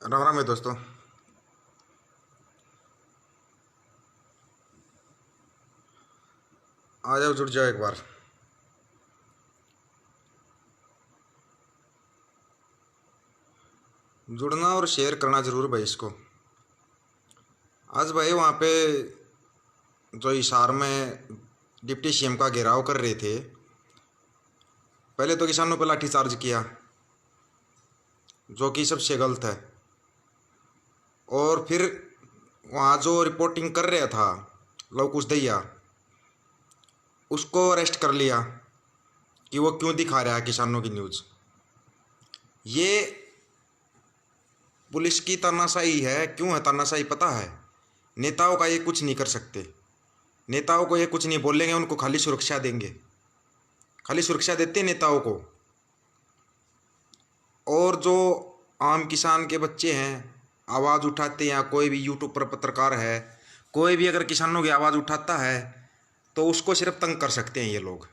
राम राम है दोस्तों। आ जाओ, जुड़ जाओ एक बार। जुड़ना और शेयर करना जरूर भाई इसको। आज भाई वहाँ पे जो हिसार में डिप्टी सीएम का घेराव कर रहे थे, पहले तो किसानों पर लाठीचार्ज किया जो कि सबसे गलत है। और फिर वहाँ जो रिपोर्टिंग कर रहा था लव कुश दैया, उसको अरेस्ट कर लिया कि वो क्यों दिखा रहा है किसानों की न्यूज़। ये पुलिस की तानाशाही है। क्यों है तानाशाही पता है? नेताओं का ये कुछ नहीं कर सकते। नेताओं को ये कुछ नहीं बोलेंगे, उनको खाली सुरक्षा देंगे, खाली सुरक्षा देते हैं नेताओं को। और जो आम किसान के बच्चे हैं आवाज़ उठाते हैं, या कोई भी यूट्यूब पर पत्रकार है, कोई भी अगर किसानों की आवाज़ उठाता है तो उसको सिर्फ तंग कर सकते हैं ये लोग।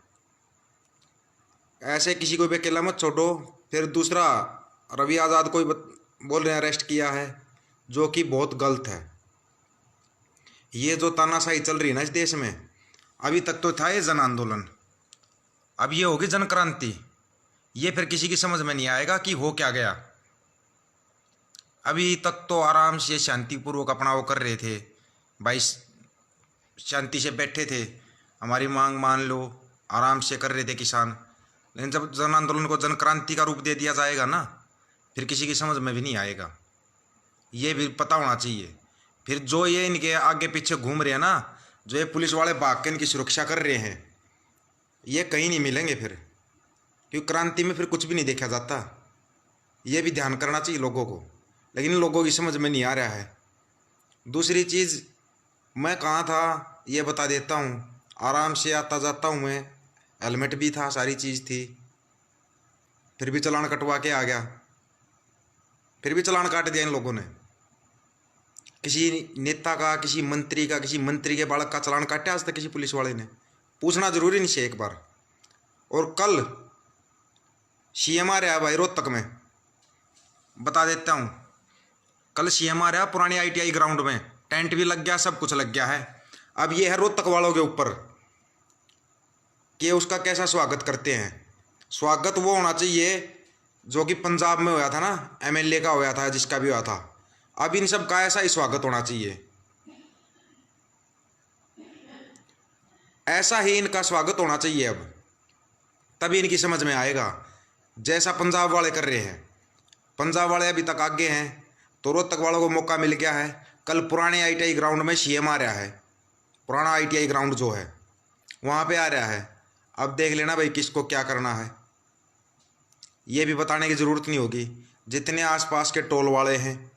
ऐसे किसी को भी अकेला मत छोड़ो। फिर दूसरा, रवि आज़ाद को बोल रहे हैं अरेस्ट किया है, जो कि बहुत गलत है। ये जो तानाशाही चल रही है ना इस देश में, अभी तक तो था ये जन आंदोलन, अब ये होगी जन क्रांति। ये फिर किसी की समझ में नहीं आएगा कि हो क्या गया। अभी तक तो आराम से शांतिपूर्वक अपना वो कर रहे थे भाई, शांति से बैठे थे, हमारी मांग मान लो, आराम से कर रहे थे किसान। लेकिन जब जन आंदोलन को जन क्रांति का रूप दे दिया जाएगा ना, फिर किसी की समझ में भी नहीं आएगा। ये भी पता होना चाहिए। फिर जो ये इनके आगे पीछे घूम रहे हैं ना, जो ये पुलिस वाले भाग के इनकी सुरक्षा कर रहे हैं, ये कहीं नहीं मिलेंगे फिर, क्योंकि क्रांति में फिर कुछ भी नहीं देखा जाता। ये भी ध्यान करना चाहिए लोगों को, लेकिन लोगों की समझ में नहीं आ रहा है। दूसरी चीज़, मैं कहाँ था ये बता देता हूँ। आराम से आता जाता हूँ मैं, हेलमेट भी था, सारी चीज़ थी, फिर भी चालान कटवा के आ गया। फिर भी चालान काट दिया इन लोगों ने। किसी नेता का, किसी मंत्री का, किसी मंत्री के बालक का चालान काटा आज तक किसी पुलिस वाले ने? पूछना जरूरी नहीं है एक बार। और कल सीएम आ रहा है भाई रोहतक में, बता देता हूँ। कल सीएम आ रहा है पुरानी आईटीआई ग्राउंड में, टेंट भी लग गया, सब कुछ लग गया है। अब ये है रोहतक वालों के ऊपर कि उसका कैसा स्वागत करते हैं। स्वागत वो होना चाहिए जो कि पंजाब में हुआ था ना, एमएलए का हुआ था, जिसका भी हुआ था। अब इन सब का ऐसा ही स्वागत होना चाहिए, ऐसा ही इनका स्वागत होना चाहिए। अब तभी इनकी समझ में आएगा, जैसा पंजाब वाले कर रहे हैं। पंजाब वाले अभी तक आगे हैं, तो रोहतक वालों को मौका मिल गया है। कल पुराने आईटीआई ग्राउंड में सीएम आ रहा है, पुराना आईटीआई ग्राउंड जो है वहाँ पे आ रहा है। अब देख लेना भाई किसको क्या करना है, ये भी बताने की ज़रूरत नहीं होगी। जितने आसपास के टोल वाले हैं,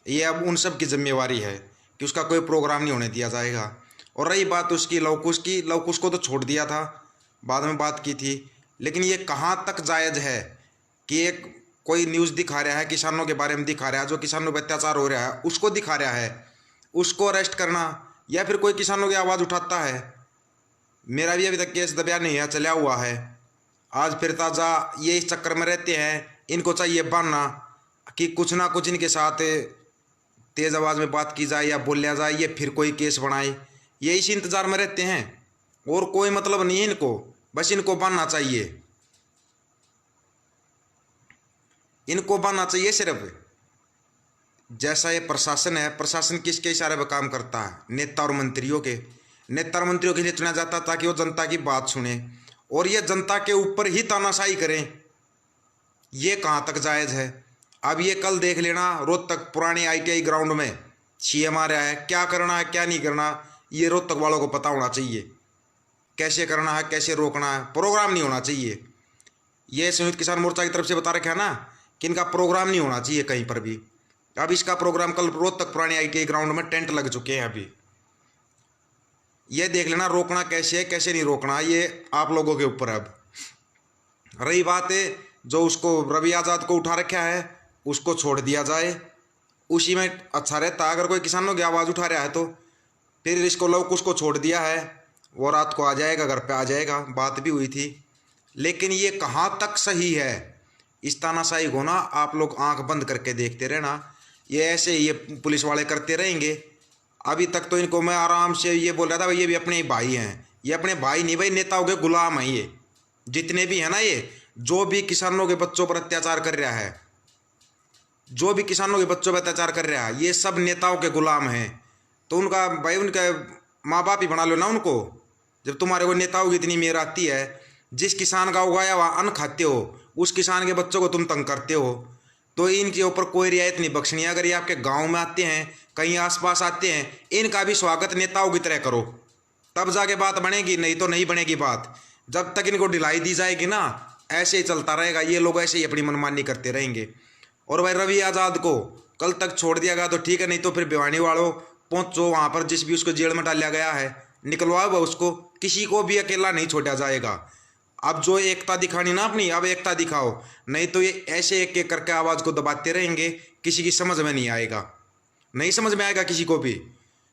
ये अब उन सब की जिम्मेवारी है कि उसका कोई प्रोग्राम नहीं होने दिया जाएगा। और रही बात उसकी लवकुश की, लवकुश को तो छोड़ दिया था, बाद में बात की थी। लेकिन ये कहाँ तक जायज़ है कि एक कोई न्यूज़ दिखा रहा है, किसानों के बारे में दिखा रहा है, जो किसानों पर अत्याचार हो रहा है उसको दिखा रहा है, उसको अरेस्ट करना, या फिर कोई किसानों की आवाज़ उठाता है। मेरा भी अभी तक केस दबिया नहीं है, चला हुआ है। आज फिर ताज़ा ये इस चक्कर में रहते हैं, इनको चाहिए बनना कि कुछ ना कुछ इनके साथ तेज़ आवाज़ में बात की जाए या बोलिया जाए, ये फिर कोई केस बनाए। ये इसी इंतज़ार में रहते हैं, और कोई मतलब नहीं है इनको, बस इनको बनना चाहिए, इनको बनना चाहिए सिर्फ। जैसा ये प्रशासन है, प्रशासन किसके इशारे पर काम करता है? नेता और मंत्रियों के। नेता और मंत्रियों के लिए चुना जाता ताकि वो जनता की बात सुने, और ये जनता के ऊपर ही तानाशाही करें। ये कहाँ तक जायज़ है? अब ये कल देख लेना, रोहतक पुराने आईटीआई ग्राउंड में सीएम आ रहा है। क्या करना है क्या नहीं करना, ये रोहतक वालों को पता होना चाहिए। कैसे करना है, कैसे रोकना है, प्रोग्राम नहीं होना चाहिए। ये संयुक्त किसान मोर्चा की तरफ से बता रखा है ना कि इनका प्रोग्राम नहीं होना चाहिए कहीं पर भी। अब इसका प्रोग्राम कल रोहतक पुराने आईटीआई ग्राउंड में टेंट लग चुके हैं अभी। ये देख लेना रोकना कैसे है, कैसे नहीं रोकना, ये आप लोगों के ऊपर है। अब रही बात है जो उसको रवि आज़ाद को उठा रखा है, उसको छोड़ दिया जाए, उसी में अच्छा रहता। अगर कोई किसानों की आवाज़ उठा रहा है तो फिर इसको लवकुश को छोड़ दिया है, वो रात को आ जाएगा, घर पे आ जाएगा, बात भी हुई थी। लेकिन ये कहाँ तक सही है? इस तानाशाही को ना आप लोग आंख बंद करके देखते रहना। ये ऐसे ये पुलिस वाले करते रहेंगे। अभी तक तो इनको मैं आराम से ये बोल रहा था भाई ये भी अपने ही भाई हैं। ये अपने भाई नहीं भाई, नेताओं के गुलाम हैं ये जितने भी हैं ना। ये जो भी किसानों के बच्चों पर अत्याचार कर रहा है, जो भी किसानों के बच्चों पर अत्याचार कर रहा है, ये सब नेताओं के गुलाम हैं। तो उनका भाई उनका माँ बाप ही बना लो ना उनको। जब तुम्हारे को नेताओं की इतनी मेहर आती है, जिस किसान का उगाया हुआ अन्न खाते हो उस किसान के बच्चों को तुम तंग करते हो, तो इनके ऊपर कोई रियायत नहीं बख्शनी। अगर ये आपके गांव में आते हैं, कहीं आसपास आते हैं, इनका भी स्वागत नेताओं की तरह करो, तब जाके बात बनेगी, नहीं तो नहीं बनेगी बात। जब तक इनको ढिलाई दी जाएगी ना, ऐसे ही चलता रहेगा। ये लोग ऐसे ही अपनी मनमानी करते रहेंगे। और भाई रवि आज़ाद को कल तक छोड़ दिया गया तो ठीक है, नहीं तो फिर भिवानी वालों पहुँचो वहाँ पर, जिस भी उसको जेल में डाला गया है निकलवाओ उसको। किसी को भी अकेला नहीं छोड़ा जाएगा। अब जो एकता दिखानी ना अपनी, अब एकता दिखाओ, नहीं तो ये ऐसे एक एक करके आवाज़ को दबाते रहेंगे, किसी की समझ में नहीं आएगा। नहीं समझ में आएगा किसी को भी।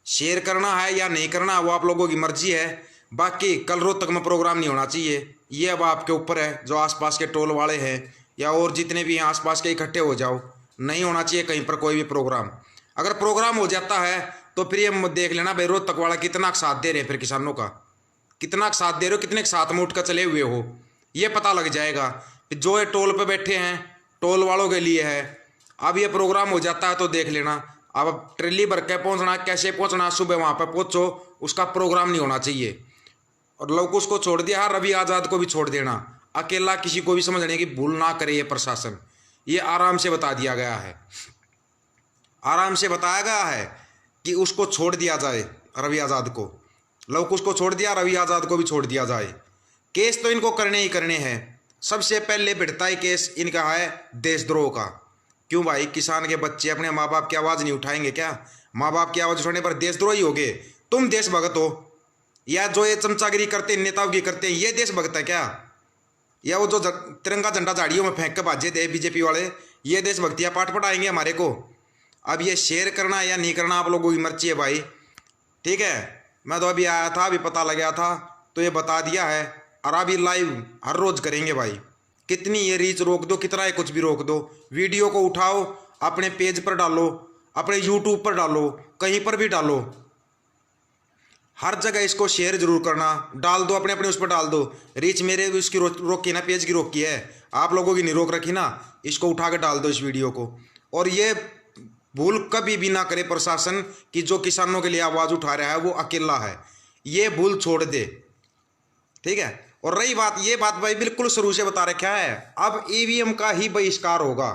शेयर करना है या नहीं करना वो आप लोगों की मर्जी है। बाकी कल रोहतक में प्रोग्राम नहीं होना चाहिए, ये अब आपके ऊपर है। जो आसपास के टोल वाले हैं या और जितने भी हैं आसपास के, इकट्ठे हो जाओ। नहीं होना चाहिए कहीं पर कोई भी प्रोग्राम। अगर प्रोग्राम हो जाता है तो फिर ये देख लेना भाई रोहतक वाला कितना साथ दे रहे हैं, फिर किसानों का कितना साथ दे रहे हो, कितने साथ में उठकर चले हुए हो, ये पता लग जाएगा। जो ये टोल पे बैठे हैं टोल वालों के लिए है। अब ये प्रोग्राम हो जाता है तो देख लेना। अब ट्रेली भर के पहुँचना, कैसे पहुँचना, सुबह वहाँ पर पहुँचो, उसका प्रोग्राम नहीं होना चाहिए। और लवकुश को छोड़ दिया, रवि आज़ाद को भी छोड़ देना। अकेला किसी को भी समझने की भूल ना करे ये प्रशासन। ये आराम से बता दिया गया है, आराम से बताया गया है कि उसको छोड़ दिया जाए, रवि आज़ाद को। लवकुश को छोड़ दिया, रवि आज़ाद को भी छोड़ दिया जाए। केस तो इनको करने ही करने हैं। सबसे पहले भिड़ता ही केस इनका है देशद्रोह का। क्यों भाई, किसान के बच्चे अपने माँ बाप की आवाज़ नहीं उठाएंगे क्या? माँ बाप की आवाज़ उठाने पर देशद्रोही होगे तुम? देशभक्त हो? या जो ये चमचागिरी करते हैं नेताओं की करते हैं, ये देशभक्त है क्या? या वो जो तिरंगा झंडा झाड़ियों में फेंक के भाजे थे बीजेपी वाले, ये देशभक्तियाँ पाठ पढ़ाएंगे हमारे को? अब ये शेयर करना या नहीं करना आप लोगों की मर्जी है भाई, ठीक है। मैं तो अभी आया था, अभी पता लग गया था तो ये बता दिया है। और अभी लाइव हर रोज़ करेंगे भाई। कितनी ये रीच रोक दो, कितना ये कुछ भी रोक दो, वीडियो को उठाओ, अपने पेज पर डालो, अपने यूट्यूब पर डालो, कहीं पर भी डालो, हर जगह इसको शेयर जरूर करना। डाल दो अपने अपने उस पर डाल दो। रीच मेरे उसकी रोकी ना, पेज की रोकी है, आप लोगों की नहीं रोक रखी ना। इसको उठा के डाल दो इस वीडियो को। और ये भूल कभी भी ना करे प्रशासन कि जो किसानों के लिए आवाज़ उठा रहा है वो अकेला है, ये भूल छोड़ दे, ठीक है। और रही बात, ये बात भाई बिल्कुल शुरू से बता रखा है, अब ईवीएम का ही बहिष्कार होगा,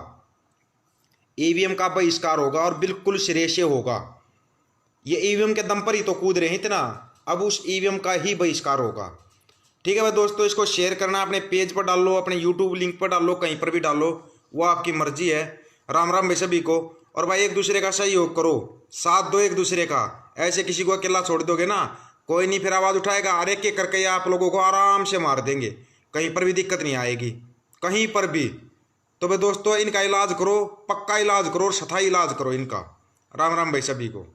ईवीएम का बहिष्कार होगा और बिल्कुल सिरे से होगा। ये ईवीएम के दम पर ही तो कूद रहे हैं इतना, अब उस ईवीएम का ही बहिष्कार होगा, ठीक है भाई। दोस्तों इसको शेयर करना, अपने पेज पर डाल लो, अपने यूट्यूब लिंक पर डाल लो, कहीं पर भी डालो, वो आपकी मर्जी है। राम राम भाई सभी को। और भाई एक दूसरे का सहयोग करो, साथ दो एक दूसरे का। ऐसे किसी को अकेला छोड़ दोगे ना, कोई नहीं फिर आवाज़ उठाएगा। और एक एक करके आप लोगों को आराम से मार देंगे, कहीं पर भी दिक्कत नहीं आएगी, कहीं पर भी। तो भाई दोस्तों इनका इलाज करो, पक्का इलाज करो और सथाई इलाज करो इनका। राम राम भाई सभी को।